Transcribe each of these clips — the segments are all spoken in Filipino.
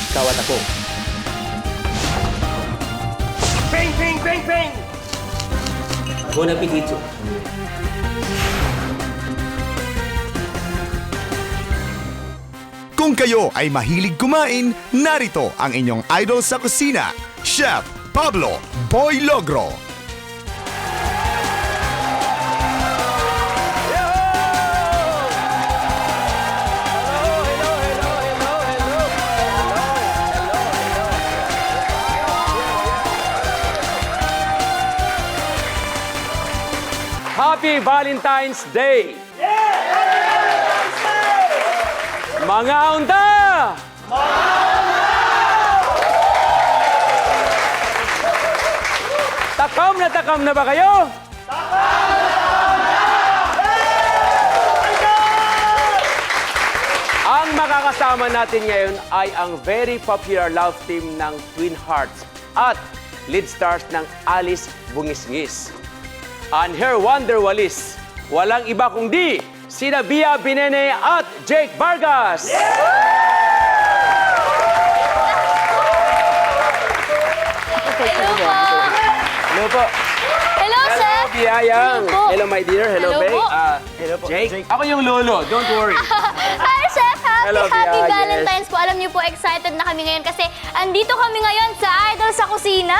ikaw at ako. Ping, ping, ping, ping! Bon appetito. Kung kayo ay mahilig kumain, narito ang inyong idol sa kusina, Chef Pablo Boy Logro. Happy Valentine's Day! Mga onda! Takam na ba kayo? Ang makakasama natin ngayon ay ang very popular love team ng Twin Hearts at lead stars ng Alice Bungisngis. And her Wonder Walis, walang iba kundi sina Bia Binene at Jake Vargas. Hello po. Hello po. Hello, Chef. Bia Yang. Hello po. Hello, my dear. Hello, Hello Bay. po. Hello po, Jake. Jake. Ako yung lolo. Don't worry. Hi, Chef. Hello, Happy Bia. Valentine's po. Alam niyo po, excited na kami ngayon kasi andito kami ngayon sa Idol sa Kusina.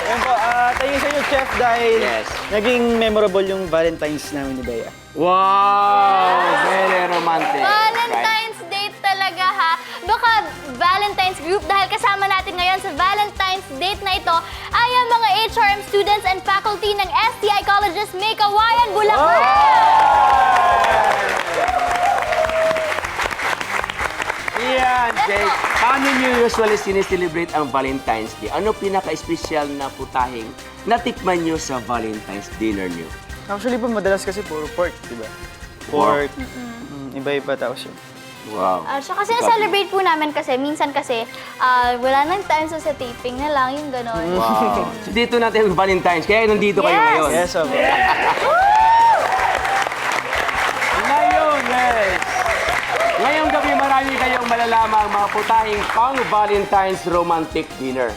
Yan po, tayo sa inyo, Chef, dahil Yes. naging memorable yung Valentine's namin ni Bea. Wow! Very romantic. Valentine's date talaga, ha? Baka Valentine's group dahil kasama natin ngayon sa Valentine's date na ito ay ang mga HRM students and faculty ng STI Colleges May Kawayan, Bulacan. Yan, Let's Jake. go. Paano niyo usually sineselebrate ang Valentine's Day? Ano pinaka-espesyal na putahing natikman niyo sa Valentine's dinner niyo? Actually po, madalas kasi puro pork, di ba? Wow. Pork, iba-iba tapos yun. Wow. Siya kasi na-celebrate po namin kasi minsan kasi wala nang time sa taping na lang, yung gano'n. Wow. So dito natin ang Valentine's, kaya nandito kayo Yes. ngayon. Yes, opo. Ngayon, yes. Ngayong gabi, marami kayong malalamang mga putahing pang-Valentine's romantic dinner.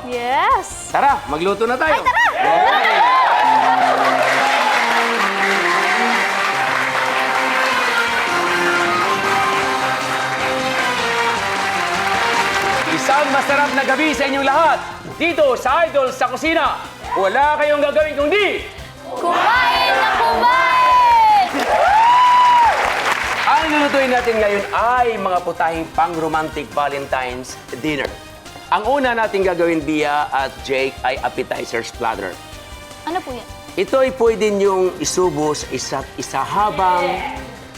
Yes! Tara, magluto na tayo. Ay, tara! Okay. Isang masarap na gabi sa inyong lahat. Dito sa Idol sa Kusina, wala kayong gagawin kundi Kumain na kumain! ang lulutuin natin ngayon ay mga putahing pang-romantic Valentine's dinner. Ang una natin gagawin, Bia at Jake, ay appetizers platter. Ano po yan? Ito ay pwede niyong isubo sa isa't isa habang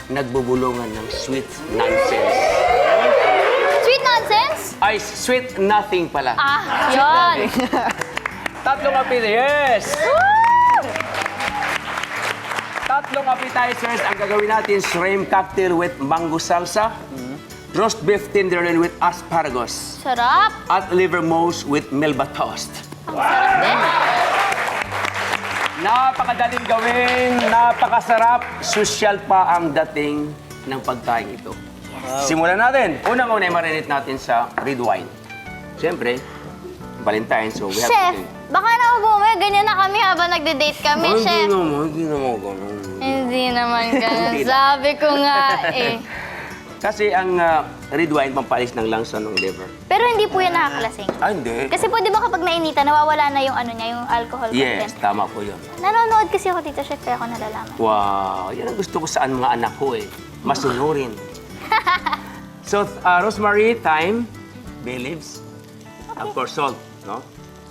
nagbubulungan ng sweet nonsense. Sweet nonsense? Ay, sweet nothing pala. Yun! Tatlong appetizers. Yes! Tatlong appetizers ang gagawin natin. Shrimp cocktail with mango salsa, roast beef tenderloin with asparagus, Sarap! at liver mousse with melba toast. Ang sarap din. Napakadaling gawin, napakasarap, sosyal pa ang dating ng pagkain ito. Simulan natin. Unang-una, marinate natin sa red wine. Siyempre, Valentine, so we have Chef, to... baka na umuwi. Ganyan na kami habang nagde-date kami, Chef. Hindi naman ganun. Hindi naman ganun. Hindi na. Sabi ko nga eh. Kasi ang red wine, pampalis ng langsa ng liver. Pero hindi po yan nakakalasing. Ah, hindi. Kasi po, di ba kapag nainitan, nawawala na yung ano niya, yung alcohol Yes, content. tama po yun. Nanonood kasi ako dito, Chef, kaya ako nalalaman. Wow, yan ang gusto ko saan mga anak ko eh. Masunurin. So, rosemary, thyme, bay leaves, of course, salt, no?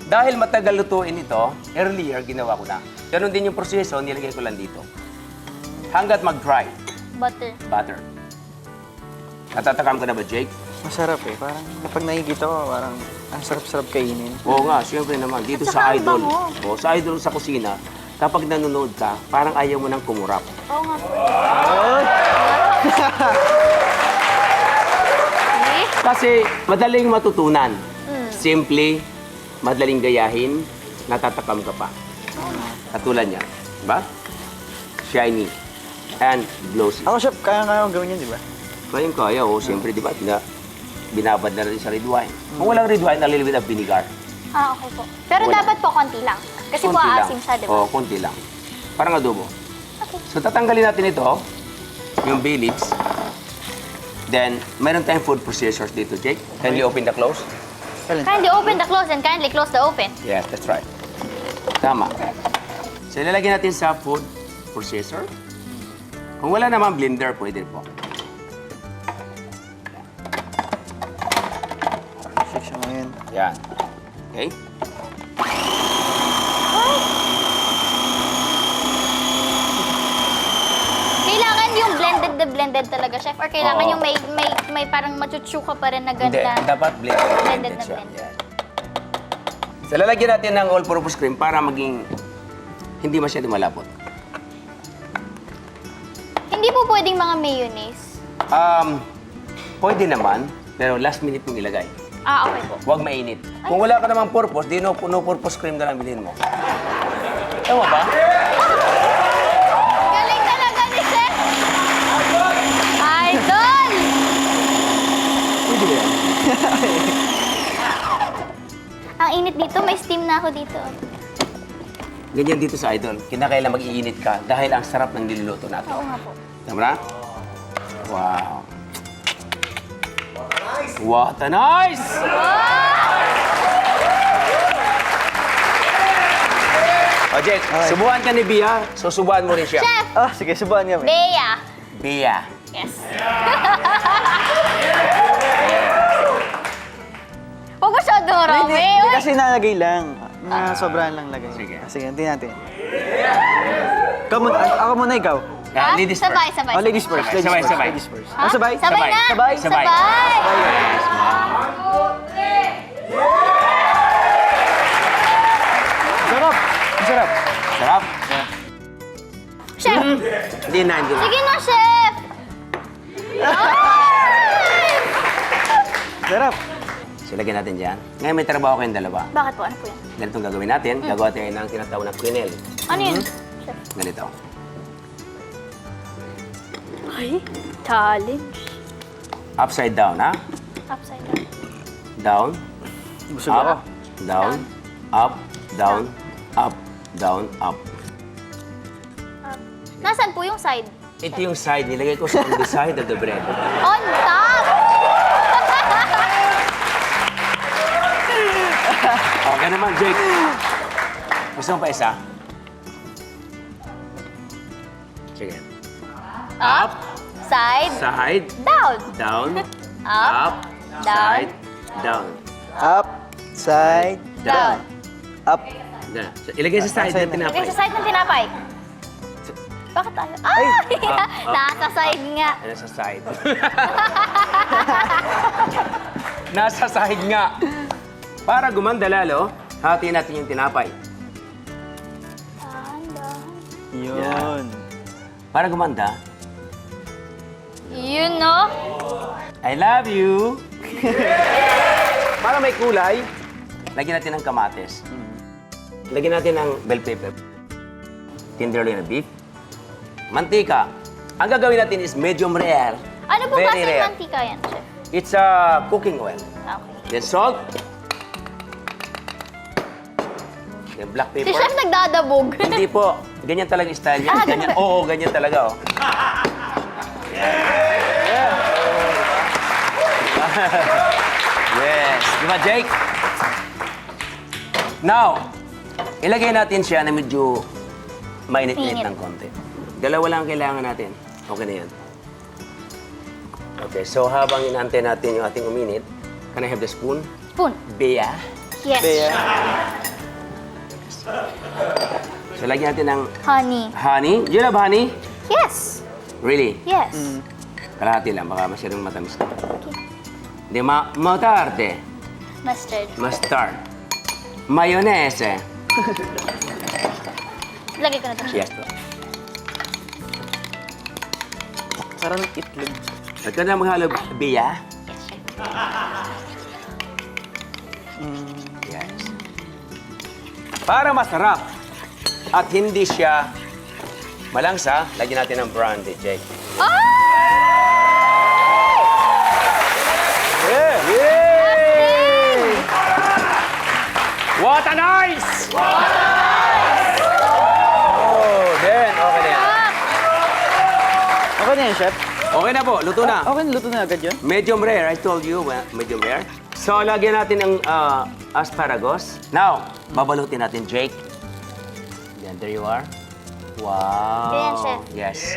Dahil matagal lutuin ito, earlier ginawa ko na. Ganon din yung proseso, nilagay ko lang dito. Hanggat mag-dry, Butter. butter. Natatakam ka na ba, Jake? Masarap eh. Parang kapag nakikita ko, parang ang sarap-sarap kainin. Oo nga, siyempre naman. Dito At saka sa ang Idol, bango. sa Idol sa kusina, kapag nanonood ka, parang ayaw mo nang kumurap. Oo nga po. See? Kasi madaling matutunan. Simple, madaling gayahin, natatakam ka pa. Katulad niya, di ba? Shiny and glossy. Ako, Chef, kaya-kaya kong gawin yun, di ba? Kaya, siyempre, di ba, binabad na rin sa red wine. Kung walang red wine, a little bit of vinegar. Ah, okay po. Pero Wala. dapat po konti lang. Kasi po Konti lang. aasim siya, di ba? Oo, konti lang. Parang adobo. Okay. So, tatanggalin natin ito, yung bay leaves. Then, meron tayong food processors dito, Jake. Can you open the close? Kindly open the close and kindly close the open. Yes, that's right. Tama. So, ilalagay natin sa food processor. Kung wala naman blender, pwede po. Section mo yun. Yan. Okay? Kailangan yung blended talaga, chef? Or kailangan Oo. yung may parang machuchuka pa rin na Hindi, ganda? dapat blended. Blended na siya. blended. Yan. So, lalagyan natin ng all-purpose cream para maging hindi masyado malapot. Hindi po pwedeng mga mayonnaise. Pwede naman, pero last minute mong ilagay. Ah, okay po. Huwag mainit. Kung wala ka namang purpose, di no purpose cream na lang bilhin mo. Tama ba? Galing talaga ni Chef! Idol! Pwede ba yan? Ang init dito, may steam na ako dito. Ganyan dito sa Idol. Kinakailan mag-iinit ka dahil ang sarap ng niluluto natin. Oo nga po. Tama na? Wow. What a nice! O, Jake, subuhan ka ni Bia, susubuhan mo rin siya. Chef! Ah, sige, subuhan kami. Bea! Bia. Yes. Huwag masyado marami. Hindi, Uy! kasi nalagay lang. Sobrahan lang lagay. Sige. Sige, hindi natin. Ako muna, ikaw. Ha? Ladies first. Sabay, sabay. Oh, ladies first. Ladies Sabay, first. sabay. Ladies first. Ha? Oh, sabay? Sabay na! Sabay? Sabay. Sabay! Sarap! Ang sarap. Sarap? Chef! Hindi na, hindi na. Sige na, Chef! Sarap. So, lagyan natin dyan. Ngayon may trabaho kayong dalawa. Bakit po? Ano po yan? Ganitong gagawin natin. Gagawa tayo ng tinatawag na quenelle. Ano yun? Chef? Ganito. Ay, challenge. Upside down, ha? Upside down. Down. Busog ako. Up. Down. Up. Down. Up. Down. Up. Nasaan po yung side? Ito yung side. Nilagay ko sa on the side of the bread. On top! Okay naman, Jake. Gusto mo pa isa? Sige. Up. Side. Side. Down. Down. Up. Down. Side. Down. Up, side, Down. up. Yan. So, ilagay sa side ng tinapay. Okay, sa side ng tinapay. Bakit tayo? Ay! Nasa side nga. Nasa side. Nasa side nga. Para gumanda lalo, hatiin natin yung tinapay. Yun. Para gumanda, You know? I love you. Para may kulay, lagyan natin ng kamates. Lagyan natin ng bell pepper. Tenderloin na beef. Mantika. Ang gagawin natin is medium rare. Ano po Very klaseng rare. mantika yan, Chef? It's cooking oil. Okay. Then salt. Then black Si pepper. Chef nagdadabog. Hindi po. Ganyan talaga yung style niya. Ah, Ganyan. ganun ba? Oo, ganyan talaga. Oh. Yes. Di ba, Jake? Now, ilagay natin siya na medyo mainit-init Init. ng konti. Dalawa lang ang kailangan natin. Okay na yan. Okay, so habang inaantay natin yung ating uminit, can I have the spoon? Spoon. Bea. Yes. Bea. So, lagyan natin ng Honey. honey. Do you love honey? Yes. Really? Yes. Kalahati lang, baka masyadong matamis na. Di mustard. Mustard. Mustard. Mayonnaise. Lagay ko na ito. Yes po. Sarang itlog. At ka na maghalo, Bea? Yes, Chef. Yes. Para masarap at hindi siya malangsa, lagyan natin ng brandy, Jake. Ah! What a nice! Oh, then, okay na yan. Okay na yan, Chef. Okay na po, luto na. Okay, luto na agad yun. Medium rare, I told you, medium rare. So, lagyan natin ng asparagus. Now, babalutin natin, Jake. Yan, there you are. Wow. Ganyan, Chef. Yes.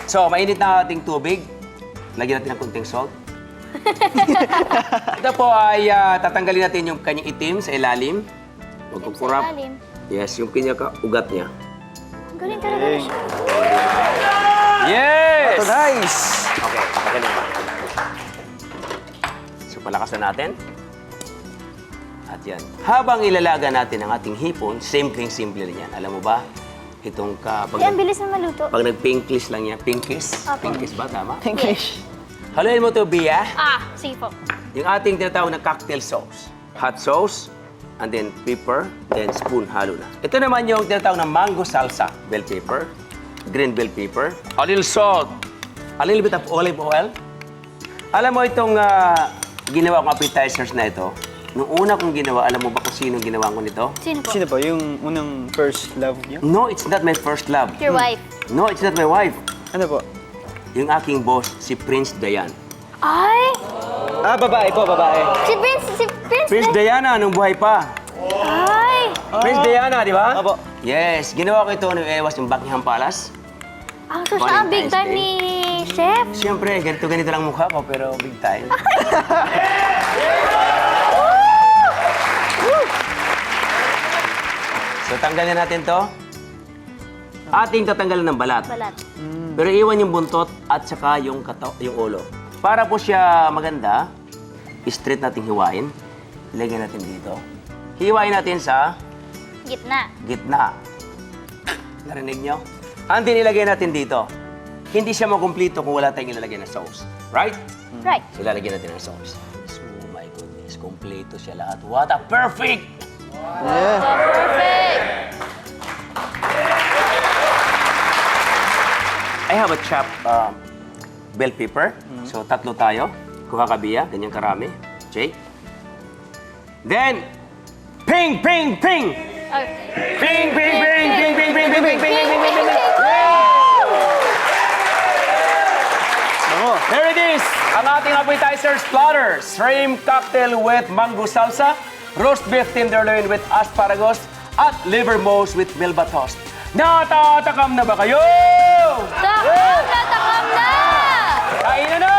So, mainit na ating tubig. Lagyan natin ng kunting salt. Ito po ay tatanggalin natin yung kanyang itim sa ilalim. Huwag kong kurap. Ilalim. Yes, yung pinaka-ugat niya. Ang galing talaga na siya. Yes! Ito, nice! Okay, okay na. So, palakasan natin. At yan. Habang ilalaga natin ang ating hipon, simple rin yan. Alam mo ba? Itong Ay, ang bilis na maluto. pag nag-pinkish lang yan, pinkish? Opo. Pinkish ba? Tama? English. Haluin mo to, Bia. Sige po. Yung ating tinatawag na cocktail sauce. Hot sauce, and then pepper, then spoon, halo na. Ito naman yung tinatawag na mango salsa. Bell pepper, green bell pepper, a little salt, a little bit of olive oil. Alam mo itong ginawa kong appetizers na ito, nung una kong ginawa, alam mo ba kung sino ginawa ko nito? Sino po? Sino ba? Yung unang first love niyo? No, it's not my first love. Your wife. No, it's not my wife. Ano po? Yung aking boss, si Prince Dayan. Ay! Ah, babae po, babae. Si Prince Prince Diana, nung buhay pa. Ay! Prince Diana, di ba? Opo. Yes, ginawa ko ito nung iwas yung Buckingham Palace. So siya ang big Valentine's time Day. ni Chef. Siyempre, ganito lang mukha ko, pero big time. So, tanggalin natin to. Ating tatanggalin ng balat. Balat. Pero iwan yung buntot at saka yung ulo. Para po siya maganda, straight natin hiwain. Ilagay natin dito. Hiwain natin sa Gitna. gitna. Narinig nyo? And then ilagay natin dito. Hindi siya makumplito kung wala tayong ilalagay na sauce. Right? Right. So, ilalagay natin ng sauce. So, my goodness, kompleto siya lahat. What a perfect! Yeah. Perfect! I have a chopped bell pepper. So, tatlo tayo. Kuha ka, Bia. Ganyan karami. Jake. Then, ping, ping, ping! Ping, ping, ping, ping, ping, ping, ping, ping, ping, ping, ping, ping, ping. Bango. There it is! Ang ating appetizers platter. Shrimp cocktail with mango salsa, roast beef tenderloin with asparagus, at livermose with melba toast. Natatakam na ba kayo? Takam na, takam na! Kain na!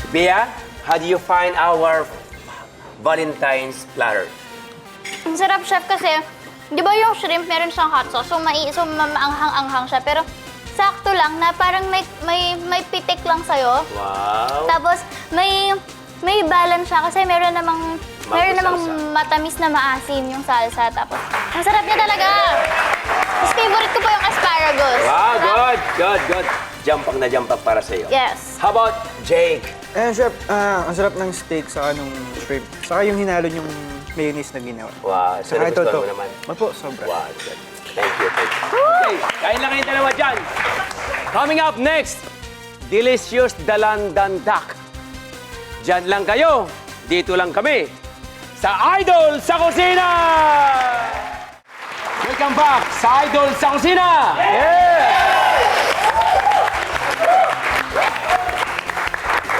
Bea, how do you find our Valentine's platter? Ang sarap, Chef, kasi, di ba yung shrimp meron siyang hot sauce, so maanghang-anghang siya, pero sakto lang na parang may pitik lang sa'yo. Wow! Tapos, may balance siya kasi meron namang salsa. matamis na maasim yung salsa. Tapos, ang sarap niya talaga. Tapos, favorite ko po yung asparagus. Wow, Sarap. good. Jumpak na jumpak para sa'yo. Yes. How about Jake? Chef, ang sarap ng steak saka nung shrimp. Saka yung hinalo yung mayonnaise na ginawa. Wow, Saka ito, mo naman. Opo, sobra. Wow, good. Thank you. Okay, kain lang kayong dalawa dyan. Coming up next, delicious dalandan duck. Diyan lang kayo, dito lang kami, sa Idol sa Kusina! Welcome back sa Idol sa Kusina!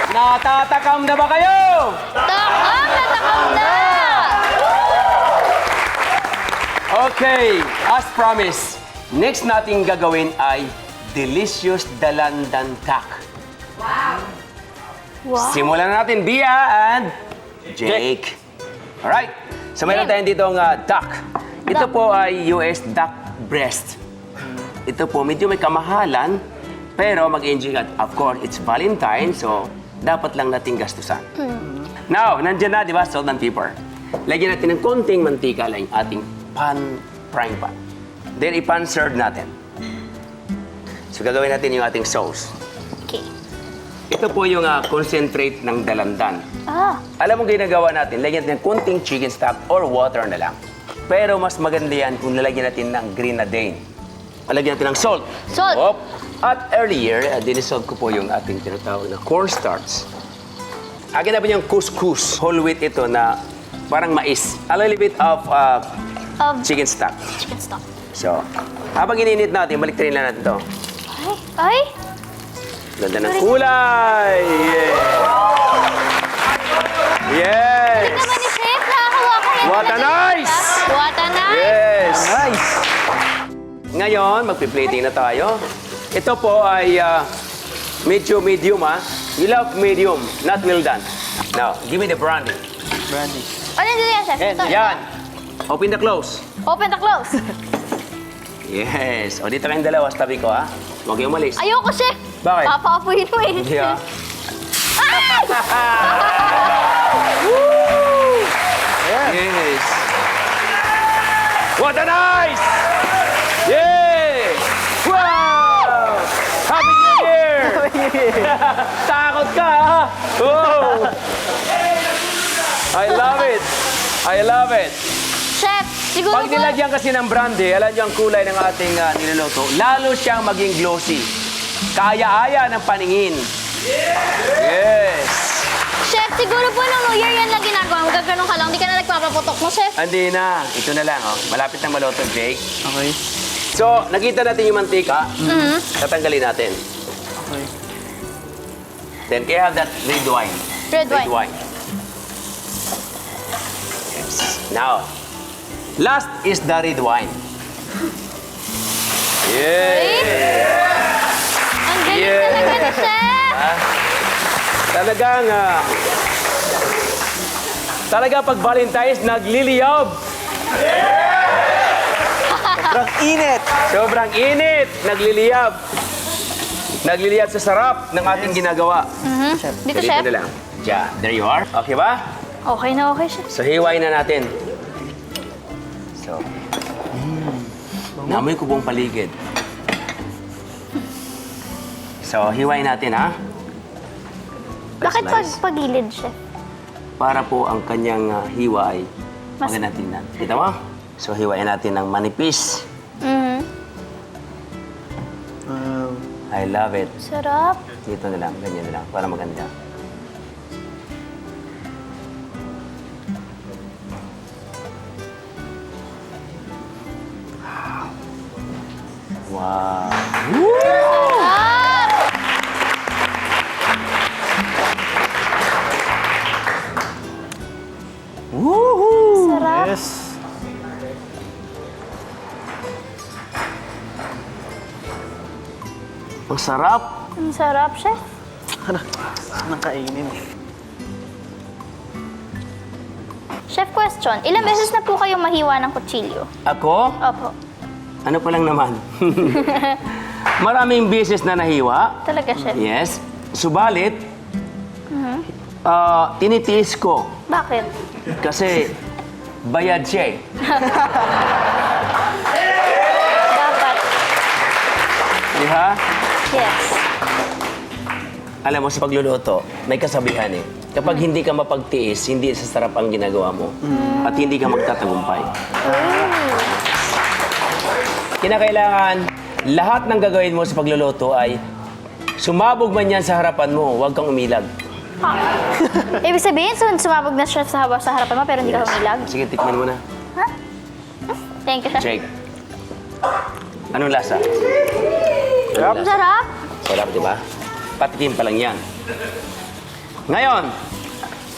Natatakam na ba kayo? Takam na, takam na! Okay, as promised, next nating gagawin ay delicious dalandan duck. Wow. Simulan na natin, Bia and Jake. Alright, so meron tayong dito duck. Ito po ay US duck breast. Ito po, medyo may kamahalan, pero mag-enjoy ka. Of course, it's Valentine, so dapat lang nating gastusan. Now, nandyan na, di ba, salt and pepper. Lagyan natin ng konting mantika lang yung ating frying pan. Then, i-pan serve natin. So, gagawin natin yung ating sauce. Okay. Ito po yung concentrate ng dalandan. Alam mo ginagawa natin, lagyan natin ng kunting chicken stock or water na lang. Pero mas maganda yan kung lalagyan natin ng grenadine. Lagyan natin ng salt. Salt. Op. At earlier, dinissolve ko po yung ating tinatawag na cornstarch. Akin na po yung couscous. Whole wheat ito na parang mais. A little bit of chicken stock. Chicken stock. So, habang ininit natin, balik rin lang natin to. Ay! Ganda ng kulay! Yes! Tingnan mo ni Chef, nakakawakan yan. What a nice! What a nice! Yes! Nice! Ngayon, magpi-plating na tayo. Ito po ay medyo medium, ha? You love medium, not well done. Now, give me the brandy. Brandy. Ano dito yan, Chef? Ito. Yan. Open the close. Open the close. Yes. O, dito kayong dalawa sa tabi ko, ha? Huwag kayong umalis. Ayoko, Chef. Bakit? Papaapuhin mo eh. Yeah. Ay! Yes. What a nice! Yeah! Wow! Happy New Year! Takot ka, ha? Oh! I love it. I love it. Chef, siguro Pag nilagyan kasi ng brandy, alam niyo ang kulay ng ating niluluto, lalo siyang maging glossy. Kaya-aya ng paningin. Yes! Chef, siguro po nung New Year yan lang ginagawa mo. Gaganon ka lang, di ka na nagpapaputok mo, Chef. Hindi na. Ito na lang, oh. Malapit na maluto, Jake. Okay. So, nakita natin yung mantika. Tatanggalin natin. Okay. Then, can you have that red wine? Red wine. Yes. Now, last is the red wine. Yeah! Ang galing Yeah. talaga ni Chef. Talaga pag Valentine's, nagliliyab. Sobrang init! Sobrang init, nagliliyab. Nagliliyab sa sarap ng ating ginagawa. Dito, So, Chef. na lang. Yeah, there you are. Okay ba? Okay na okay, Chef. So, hiwain na natin. So, namoy ko buong paligid. So, hiwain natin, ha? Bakit Slice. pagilid, Chef? Para po ang kanyang hiwa ay Mas- maganda tingnan. Kita mo? So, hiwain natin ng manipis. I love it. Sarap. Dito na lang, ganyan na lang, para maganda. Wow! Sarap! Woohoo! Sarap. Yes! Ang sarap! Ang sarap, Chef. Saan ang kainin? Chef, question. Ilang beses na po kayo mahiwa ng kutsilyo? Ako? Opo. Ano pa lang naman? Maraming beses na nahiwa. Talaga, Chef. Yes. Subalit, tinitiis ko. Bakit? Kasi bayad siya eh. Dapat. Di ba? Yes. Alam mo, sa pagluluto, may kasabihan eh. Kapag hindi ka mapagtiis, hindi sa sarap ang ginagawa mo. At hindi ka magtatagumpay. Kinakailangan, lahat ng gagawin mo sa pagluluto ay sumabog man yan sa harapan mo, huwag kang umilag. Ibig sabihin, sumabog na siya sa harapan mo pero hindi ka humilag? Sige, tikman mo na. Ha? Thank you, Chef. Jake. Anong lasa? Ang sarap. Sarap, di ba? Patikim pa lang yan. Ngayon,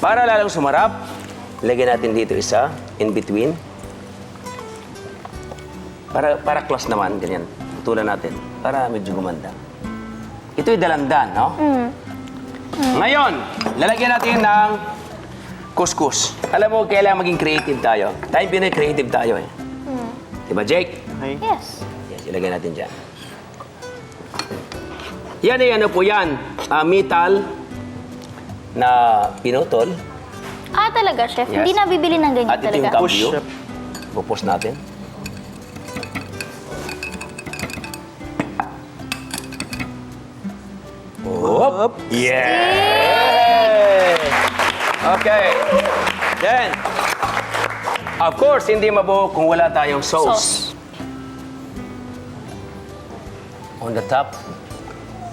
para lalong sumarap, lagyan natin dito isa, in between. Para close naman, ganyan. Putulan natin, para medyo gumanda. Ito'y dalandan, no? Ngayon, lalagyan natin ng couscous. Alam mo, kailangan maging creative tayo. Time Pinoy, creative tayo eh. Diba, Jake? Okay. Yes. Yes, ilagay natin dyan. Yan ay ano po yan, metal na pinutol. Ah, talaga, Chef? Yes. Hindi nabibili ng ganyan At ito yung talaga. Push, kabyo. chef. Pupus natin. Hop! Yeah! Okay. Then, of course, hindi mabuo kung wala tayong sauce. On the top.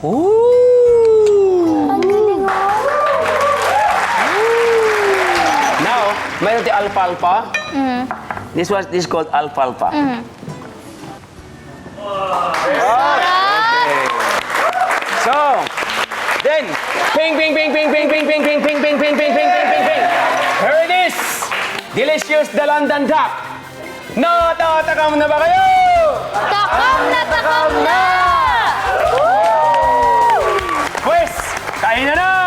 Ooh! Ang galing mo. Now, mayroon tayong alfalfa. This is called alfalfa. Okay. So, then, ping, ping, ping, ping, ping, ping, ping, ping, ping, ping, ping, ping, ping, ping, ping, ping. Here it is. Delicious the London duck. Natatakam na ba kayo? Takam na! Pues, kain na!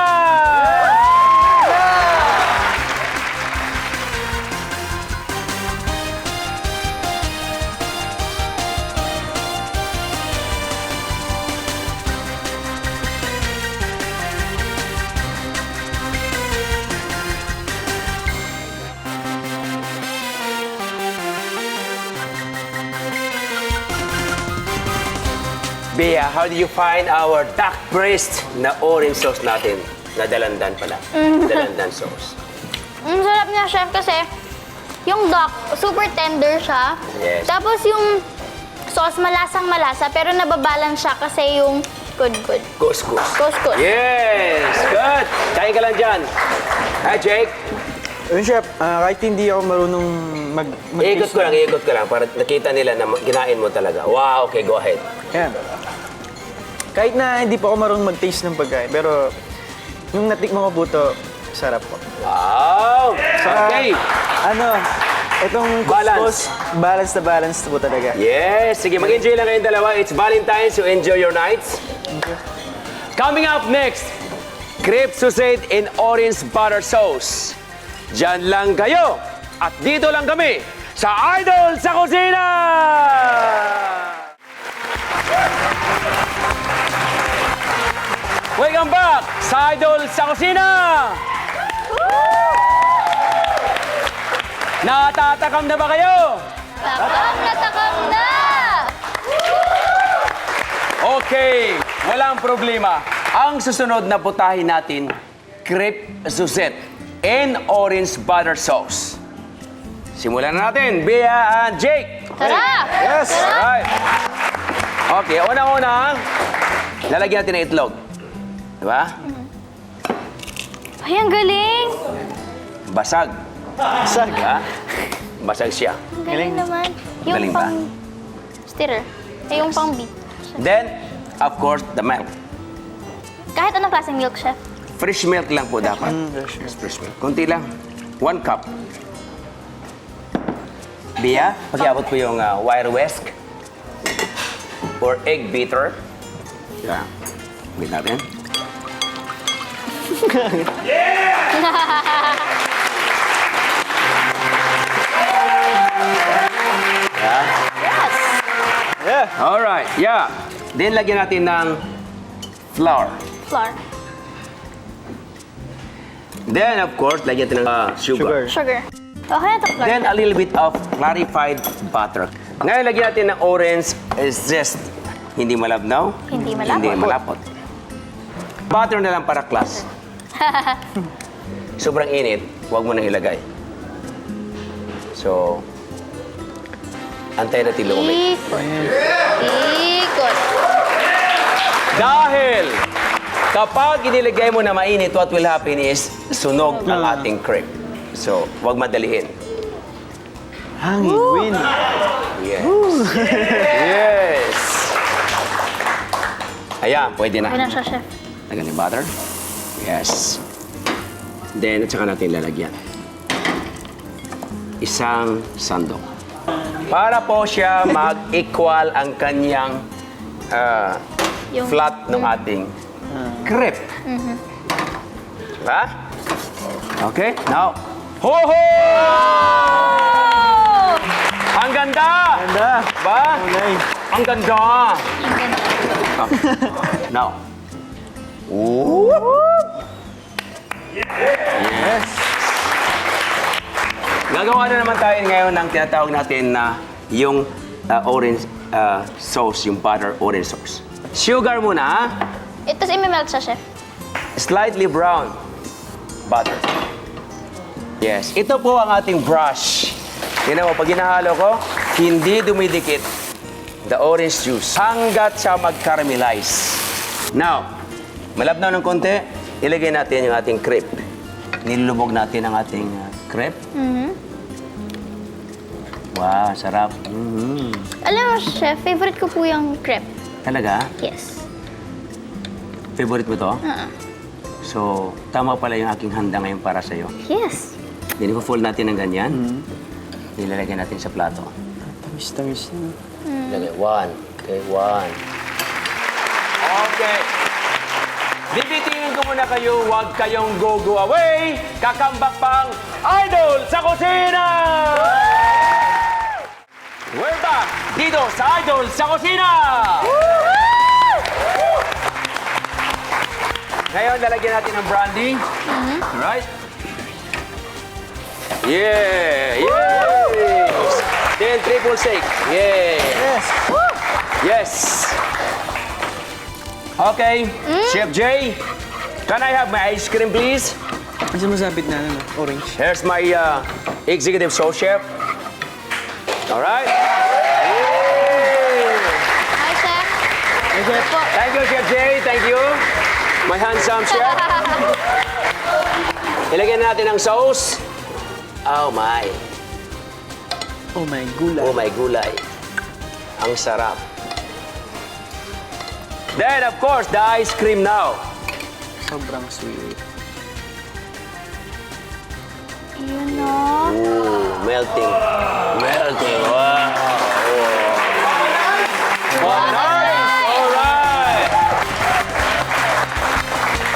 Bea, how do you find our duck breast na orange sauce natin? Na dalandan pala. Dalandan sauce. Ang sarap niya, chef, kasi yung duck, super tender siya. Yes. Tapos yung sauce, malasang-malasa, pero nababalance siya kasi yung good. Couscous. Couscous. Yes! Good! Kain ka lang dyan. Hi, Jake. Ayun, chef, kahit hindi ako marunong Ikot ko lang para nakita nila na ginain mo talaga. Wow, okay, go ahead. Yan. Kahit na hindi po ako marunong mag-taste ng pagkain, pero yung natikman ko po ito, sarap po. Wow! Saka, Okay. Itong Balance. balance po talaga. Yes! Sige, mag-enjoy lang kayong dalawa. It's Valentine's, so enjoy your nights. Coming up next, crepe Suzette in orange butter sauce. Diyan lang kayo. At dito lang kami sa Idol sa Kusina! Welcome back sa Idol sa Kusina! Natatakam na ba kayo? Takam na! Okay, walang problema. Ang susunod na putahin natin, crepe Suzette and orange butter sauce. Simulan na natin, Bea and Jake. Tara! Yes! Alright. Okay, unang-una, lalagyan natin ng itlog. Diba? Ay, ang galing! Basag. Sag. Diba? Basag siya. Ang galing naman. Yung Galing ba? pang stirrer. Yung pang beat. Then, of course, the milk. Kahit anong klaseng milk, chef. Fresh milk lang po dapat. Fresh milk. Kunti lang. 1 cup. Bea, pakiabot ko yung wire whisk or egg beater. Yeah. Wait natin. Yeah. Yes! Yeah. Alright, yeah. Then, lagyan natin ng flour. Flour. Then, of course, lagyan natin ng sugar. Sugar. Okay na ito, flour. Then, a little bit of clarified butter. Ngayon, lagyan natin ng orange zest. Hindi malabnaw. Hindi malapot. Hindi malapot. Butter na lang para class. Sobrang init, huwag mo nang ilagay. So, antay natin lumamig. Ikot. Dahil kapag inilagay mo na mainit, what will happen is sunog ang ating crepe. So, huwag madaliin. Hangin, wind. Yes. Yes. Ayan, pwede na. Okay na siya, chef. Lagyan ng butter. Yes. Then, at saka natin lalagyan. Isang sandok. Para po siya mag-equal ang kanyang Yung- flat ng ating crepe. Diba? Okay, now. Ho-ho! Ang ganda! Ganda. Ba? Kulay. Ang ganda! Now. Ooh. Yes. Gagawa na naman tayo ngayon ng tinatawag natin na yung orange sauce, yung butter orange sauce. Sugar muna, ha? Ito, imimelt siya, chef. Slightly brown butter. Yes, ito po ang ating brush. Tingnan mo, pag hinahalo ko, hindi dumidikit the orange juice hanggat siya mag-caramelize. Now, malabnaw ng konti, ilagay natin yung ating crepe. Nilulubog natin ang ating crepe. Wow, sarap. Alam mo, Chef, favorite ko po yung crepe. Talaga? Yes. Favorite mo to? So, tama pala yung aking handa ngayon para sa'yo. Yes. Dinipo-fold natin ng ganyan. Nilalagay natin sa plato. Tamis-tamis na. Lagay, one. Okay, one. Okay. Bibitingin ko muna kayo, huwag kayong go away. Kakambak pang Idol sa Kusina! We're back dito sa Idol sa Kusina! Ngayon, lalagyan natin ng brandy. Alright? Yeah! Yes! Then triple shake. Yeah! Yes! Yes! Okay, Chef Jay, can I have my ice cream, please? Kasi masabit na, ano, orange. Here's my executive show chef. All right? Yeah. Hi, Chef. Thank you, Chef Jay. Thank you. My handsome chef. Ilagyan natin ang sauce. Oh my. Oh my gulay. Oh my gulay. Ang sarap. Then, of course, the ice cream now. Sobrang sweet. Yun, no? Ooh, melting. Melting. Wow. Wow, nice. All right.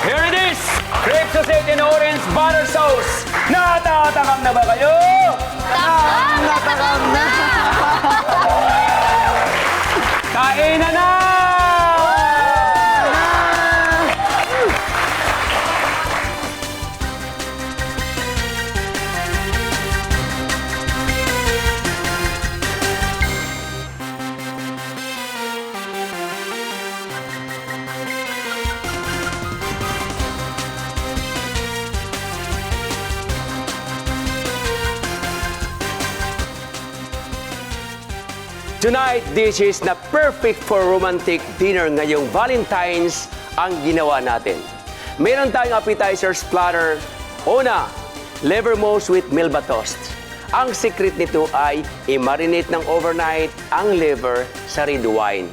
Here it is. Crepe Sauce in orange butter sauce. Natatakam na ba kayo? Natakam na! Kainan na! Tonight, dishes na perfect for romantic dinner ngayong Valentine's ang ginawa natin. Meron tayong appetizers platter. Una, livermousse with Melba toast. Ang secret nito ay i-marinate ng overnight ang liver sa red wine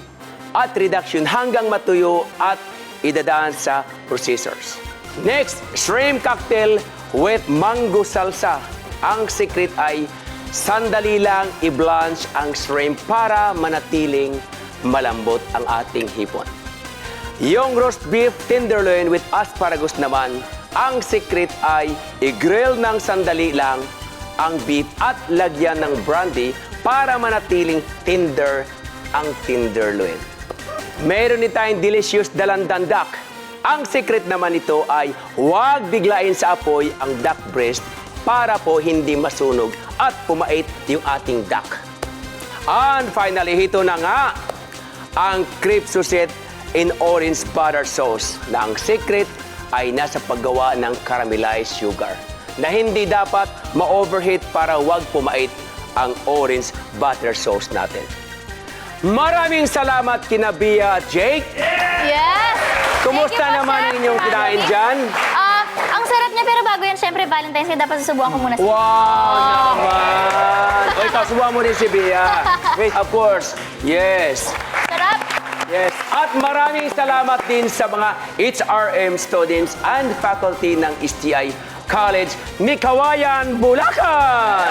at reduction hanggang matuyo at idadaan sa processors. Next, shrimp cocktail with mango salsa. Ang secret ay sandali lang i-blanch ang shrimp para manatiling malambot ang ating hipon. Yung roast beef tenderloin with asparagus naman, ang secret ay i-grill ng sandali lang ang beef at lagyan ng brandy para manatiling tender ang tenderloin. Meron din tayong delicious dalandan duck. Ang secret naman ito ay huwag biglain sa apoy ang duck breast para po hindi masunog at pumait yung ating duck. And finally, ito na nga ang crepe Suzette in orange butter sauce na ang secret ay nasa paggawa ng caramelized sugar na hindi dapat ma-overheat para wag pumait ang orange butter sauce natin. Maraming salamat kina Bia at Jake. Yes! Kumusta Thank you po, naman Chef inyong kinain Marvin. dyan? Ang sarap niya, pero bago yan, syempre, Valentine's Day, dapat susubukan ko muna. Wow naman! O, ikaw, subuhan mo din si Bia. Wait, of course. Yes. Sarap! Yes. At maraming salamat din sa mga HRM students and faculty ng STI College ni Kawayan, Bulacan!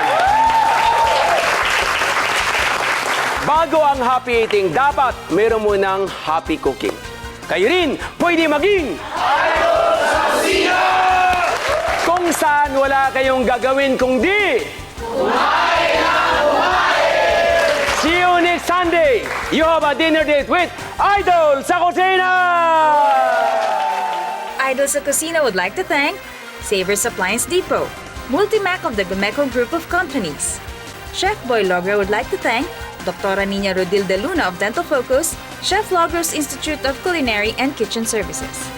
Bago ang happy eating, dapat meron mo ng happy cooking. Kayo rin pwede maging Idol sa Kusina! Kung saan wala kayong gagawin kundi kumain na kumain! See you next Sunday! You have a dinner date with Idol sa Kusina! Idol sa Kusina would like to thank Savers Appliance Depot, Multimac of the Gomeco Group of Companies. Chef Boy Logger would like to thank Dr. Nina Rodil de Luna of Dental Focus, Chef Logger's Institute of Culinary and Kitchen Services.